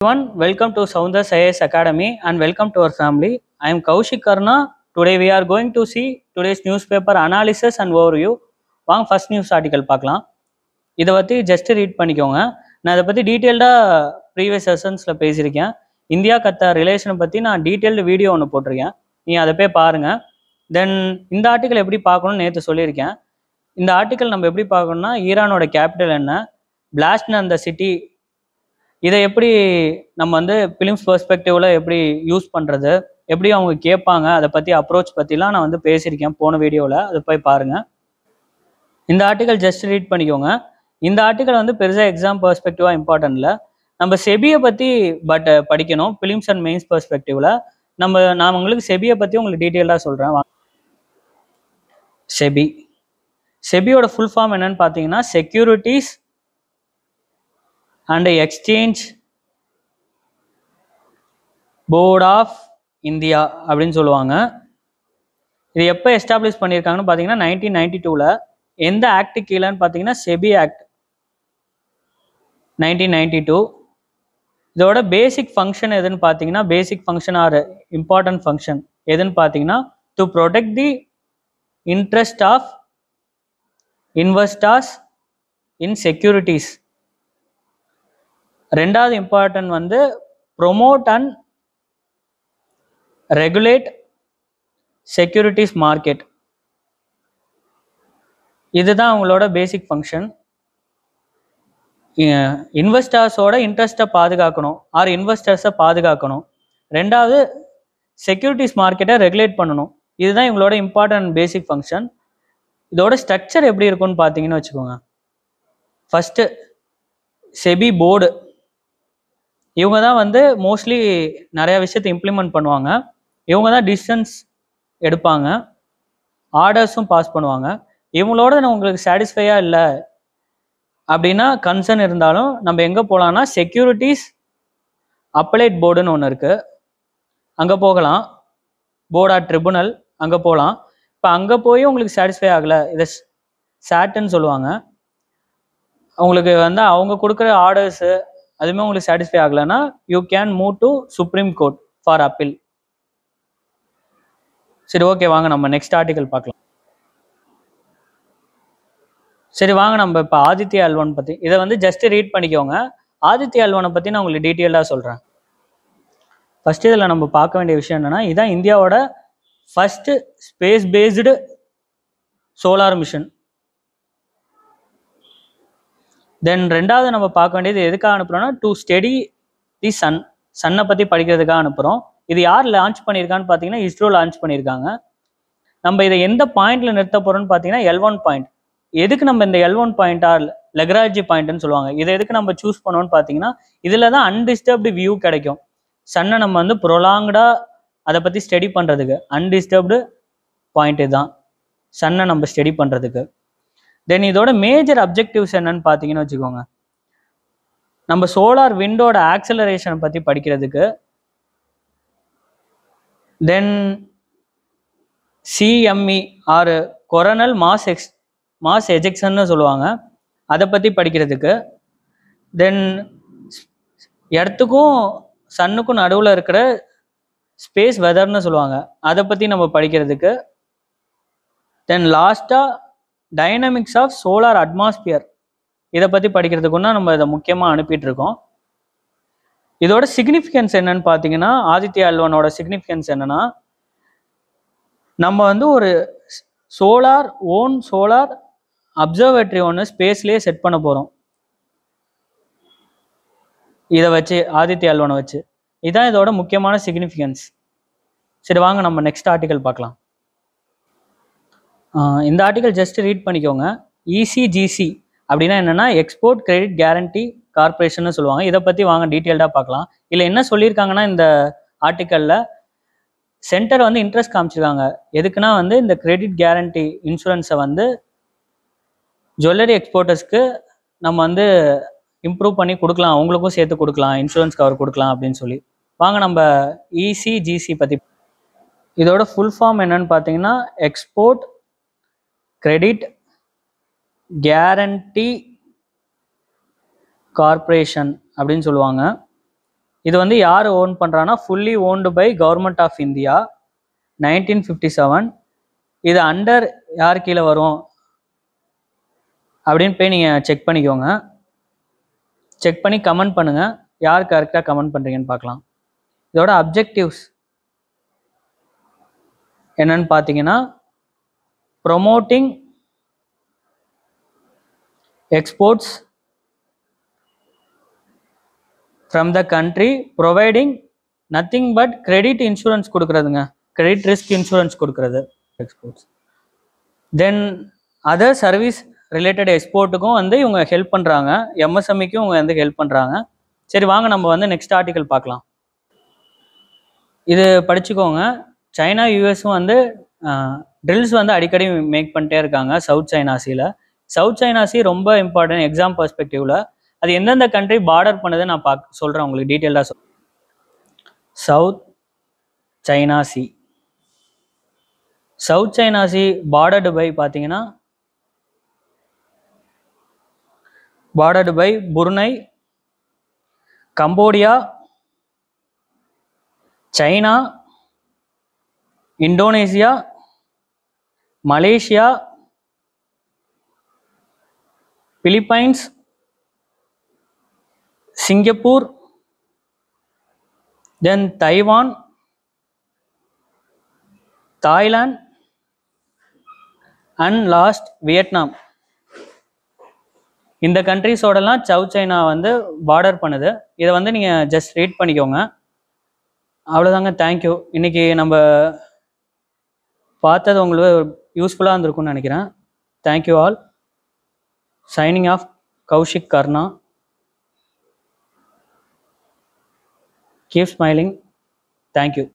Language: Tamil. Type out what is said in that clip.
Everyone, welcome to Soundas IAS Academy and welcome to our family. I am Kaushik Karna. Today we are going to see today's newspaper analysis and overview. வாங்க ஃபர்ஸ்ட் நியூஸ் ஆர்டிக்கல் பார்க்கலாம். இதை பற்றி ஜஸ்ட் ரீட் பண்ணிக்கோங்க. நான் இதை பற்றி டீட்டெயில்டாக ப்ரீவியஸ் செஷன்ஸில் பேசியிருக்கேன். இந்தியா கத்தார் ரிலேஷனை பற்றி நான் டீட்டெயில்டு வீடியோ ஒன்று போட்டிருக்கேன். நீங்கள் அதை போய் பாருங்கள். தென் இந்த ஆர்டிக்கல் எப்படி பார்க்கணும்னு நேற்று சொல்லியிருக்கேன். இந்த ஆர்டிக்கல் நம்ம எப்படி பார்க்கணும்னா, ஈரானோட கேபிட்டல் என்ன, பிளாஸ்ட்னு அந்த சிட்டி, இதை எப்படி நம்ம வந்து ஃபிலிம்ஸ் பெர்ஸ்பெக்டிவ்ல எப்படி யூஸ் பண்ணுறது, எப்படி அவங்க கேட்பாங்க, அதை பற்றி அப்ரோச் பற்றிலாம் நான் வந்து பேசியிருக்கேன் போன வீடியோவில். அதை போய் பாருங்கள். இந்த ஆர்டிக்கல் ஜஸ்ட் ரீட் பண்ணிக்கோங்க. இந்த ஆர்டிக்கல் வந்து பெருசாக எக்ஸாம் பெர்ஸ்பெக்டிவாக இம்பார்ட்டன்ட் இல்லை. நம்ம செபியை பற்றி படிக்கணும் ஃபிலிம்ஸ் அண்ட் மெயின்ஸ் பெர்ஸ்பெக்டிவில். நான் உங்களுக்கு செபியை பற்றி உங்களுக்கு டீட்டெயிலாக சொல்கிறேன். செபியோட ஃபுல் ஃபார்ம் என்னன்னு பார்த்தீங்கன்னா, securities and exchange board of India அப்படின்னு சொல்லுவாங்க. இது எப்போ எஸ்டாப்ளிஷ் பண்ணியிருக்காங்கன்னு பார்த்தீங்கன்னா 1992. எந்த ஆக்ட் கீழேன்னு பார்த்தீங்கன்னா செபி ஆக்ட் 1992. இதோட பேசிக் ஃபங்க்ஷன் எதுன்னு பார்த்தீங்கன்னா, basic function or important function எதுன்னு பார்த்தீங்கன்னா, to protect the interest of investors in securities. ரெண்டாவது இம்பார்ட்டன்ட் வந்து promote and regulate securities market. இதுதான் அவங்களோட பேசிக் ஃபங்க்ஷன். இன்வெஸ்டர்ஸோட இன்ட்ரெஸ்ட்டை பாதுகாக்கணும் ஆர் இன்வெஸ்டர்ஸை பாதுகாக்கணும். ரெண்டாவது செக்யூரிட்டிஸ் மார்க்கெட்டை ரெகுலேட் பண்ணணும். இதுதான் இவங்களோட இம்பார்ட்டன்ட் பேசிக் ஃபங்க்ஷன். இதோட ஸ்ட்ரக்சர் எப்படி இருக்குன்னு பார்த்தீங்கன்னு வச்சுக்கோங்க. ஃபஸ்ட்டு செபி போர்டு, இவங்க தான் வந்து மோஸ்ட்லி நிறையா விஷயத்தை இம்ப்ளிமெண்ட் பண்ணுவாங்க. இவங்க தான் டிசிஷன்ஸ் எடுப்பாங்க, ஆர்டர்ஸும் பாஸ் பண்ணுவாங்க. இவங்களோட உங்களுக்கு சாட்டிஸ்ஃபையாக இல்லை அப்படின்னா, கன்சர்ன் இருந்தாலும் நம்ம எங்கே போகலான்னா, செக்யூரிட்டிஸ் அப்பலேட் போர்டுன்னு ஒன்று இருக்குது, அங்கே போகலாம். போர்ட் ஆர் ட்ரிபுனல், அங்கே போகலாம். இப்போ அங்கே போய் உங்களுக்கு சாட்டிஸ்ஃபை ஆகலை, இதை சாட்டுன்னு சொல்லுவாங்க. உங்களுக்கு வந்து அவங்க கொடுக்குற ஆர்டர்ஸு அதுவுமே உங்களுக்கு சாட்டிஸ்ஃபை ஆகலைன்னா, you can move to supreme court for appeal. சரி, ஓகே, வாங்க நம்ம நெக்ஸ்ட் ஆர்டிக்கல் பார்க்கலாம். சரி, வாங்க நம்ம இப்போ ஆதித்யா எல்1 பற்றி இதை வந்து ஜஸ்ட் ரீட் பண்ணிக்கோங்க. ஆதித்யா எல்1 பற்றி நான் உங்களுக்கு டீட்டெயிலாக சொல்கிறேன். ஃபஸ்ட்டு இதில் நம்ம பார்க்க வேண்டிய விஷயம் என்னென்னா, இதுதான் இந்தியாவோட first space based solar mission. Then ரெண்டாவது நம்ம பார்க்க வேண்டியது எதுக்காக அனுப்புகிறோன்னா, டு ஸ்டடி தி சன்னை பற்றி படிக்கிறதுக்காக அனுப்புகிறோம். இது யார் லான்ச் பண்ணியிருக்கான்னு பார்த்தீங்கன்னா, இஸ்ரோ லான்ச் பண்ணியிருக்காங்க. நம்ம இதை எந்த பாயிண்ட்ல நிறுத்த போகிறோம்னு பார்த்தீங்கன்னா, L1 பாயிண்ட். எதுக்கு நம்ம இந்த L1 பாயிண்ட் ஆர் லெக்ராஜி பாயிண்ட்னு சொல்லுவாங்க, இதை எதுக்கு நம்ம சூஸ் பண்ணோம்னு பார்த்தீங்கன்னா, இதில் தான் அன்டிஸ்டர்ப்டு வியூ கிடைக்கும். சன்னை நம்ம வந்து ப்ரொலாங்டாக அதை பற்றி ஸ்டடி பண்ணுறதுக்கு அன்டிஸ்டர்ப்டு பாயிண்ட் இதுதான், சன்னை நம்ம ஸ்டடி பண்ணுறதுக்கு. தென் இதோட மேஜர் அப்ஜெக்டிவ்ஸ் என்னன்னு பார்த்தீங்கன்னு வச்சுக்கோங்க, நம்ம சோலார் விண்டோட ஆக்சலரேஷனை பற்றி படிக்கிறதுக்கு. தென் CME ஆர் கொரோனல் மாஸ் எஜெக்ஷன்னு சொல்லுவாங்க, அதை பற்றி படிக்கிறதுக்கு. தென் எர்த்துக்கும் சன்னுக்கும் நடுவில் இருக்கிற ஸ்பேஸ் வெதர்னு சொல்லுவாங்க, அதை பற்றி நம்ம படிக்கிறதுக்கு. தென் லாஸ்ட்டாக டைனமிக்ஸ் ஆஃப் சோலார் அட்மாஸ்பியர், இதை பற்றி படிக்கிறதுக்குன்னா நம்ம இதை முக்கியமாக அனுப்பிட்டுருக்கோம். இதோட சிக்னிஃபிகன்ஸ் என்னன்னு பார்த்தீங்கன்னா, ஆதித்யா எல்1ஓட சிக்னிஃபிகன்ஸ் என்னன்னா, நம்ம வந்து ஒரு சோலார் அப்சர்வேட்டரி ஒன்று ஸ்பேஸ்லேயே செட் பண்ண போகிறோம். இதை வச்சு ஆதித்யா எல்1 வச்சு, இதுதான் இதோட முக்கியமான சிக்னிஃபிகன்ஸ். சரி, வாங்க நம்ம நெக்ஸ்ட் ஆர்டிக்கல் பார்க்கலாம். இந்த ஆர்டிக்கல் ஜஸ்ட் ரீட் பண்ணிக்கோங்க. ECGC அப்படின்னா என்னென்னா, எக்ஸ்போர்ட் கிரெடிட் கேரண்டி கார்பரேஷன் சொல்லுவாங்க. இதை பற்றி வாங்க டீட்டெயில்டாக பார்க்கலாம். இல்லை என்ன சொல்லியிருக்காங்கன்னா, இந்த ஆர்டிக்கலில் சென்டர் வந்து இன்ட்ரெஸ்ட் காமிச்சிருக்காங்க. எதுக்குன்னா வந்து இந்த கிரெடிட் கேரண்டி இன்சூரன்ஸை வந்து ஜுவல்லரி எக்ஸ்போர்ட்டர்ஸ்க்கு நம்ம வந்து இம்ப்ரூவ் பண்ணி கொடுக்கலாம், அவங்களுக்கும் சேர்த்து கொடுக்கலாம், இன்சூரன்ஸ் கவர் கொடுக்கலாம் அப்படின்னு சொல்லி. வாங்க நம்ம ECGC பற்றி. இதோட ஃபுல் ஃபார்ம் என்னன்னு பார்த்தீங்கன்னா, எக்ஸ்போர்ட் கிரெடிட் கேரண்டி கார்ப்பரேஷன் அப்படின்னு சொல்லுவாங்க. இது வந்து யார் ஓன் பண்ணுறான்னா fully owned by government of India 1957. இது அண்டர் யார் கீழே வரும் அப்படின்னு போய் நீங்கள் செக் பண்ணிக்கோங்க. செக் பண்ணி கமெண்ட் பண்ணுங்கள், யார் கரெக்டாக கமெண்ட் பண்ணுறீங்கன்னு பார்க்கலாம். இதோட அப்ஜெக்டிவ்ஸ் என்னன்னு பார்த்தீங்கன்னா, promoting exports from the country, providing nothing but credit insurance கொடுக்குறதுங்க, கிரெடிட் ரிஸ்க் இன்சூரன்ஸ் கொடுக்குறது exports. Then other service related எக்ஸ்போர்ட்டுக்கும் வந்து இவங்க ஹெல்ப் பண்ணுறாங்க, எம்எஸ்எம்இக்கும் இவங்க வந்து ஹெல்ப் பண்ணுறாங்க. சரி வாங்க நம்ம வந்து நெக்ஸ்ட் ஆர்டிக்கல் பார்க்கலாம். இது படிச்சுக்கோங்க. சைனா யூஎஸும் வந்து ட்ரில்ஸ் வந்து அடிக்கடி மேக் பண்ணிட்டே இருக்காங்க சவுத் சைனா சீல. சவுத் சைனா சி ரொம்ப இம்பார்ட்டன்ட் எக்ஸாம் பர்ஸ்பெக்டிவ்ல. அது எந்தெந்த கண்ட்ரி பார்டர் பண்ணுது நான் சொல்கிறேன் உங்களுக்கு டீட்டெயிலாக south China sea. South China sea bordered by பார்த்தீங்கன்னா bordered by Brunei, Cambodia, China, Indonesia, Malaysia, Philippines, Singapore, then Taiwan, Thailand and last Vietnam. இந்த கண்ட்ரிஸோடலாம் சவுத் சைனா வந்து பார்டர் பண்ணுது. இதை வந்து நீங்கள் ஜஸ்ட் ரீட் பண்ணிக்கோங்க, அவ்வளோதாங்க. தேங்க்யூ. இன்றைக்கி நம்ம பார்த்தது உங்களுக்கு யூஸ்ஃபுல்லாக இருந்திருக்கும்னு நினைக்கிறேன். Thank you all. Signing off Kaushik Karna. Keep smiling. Thank you.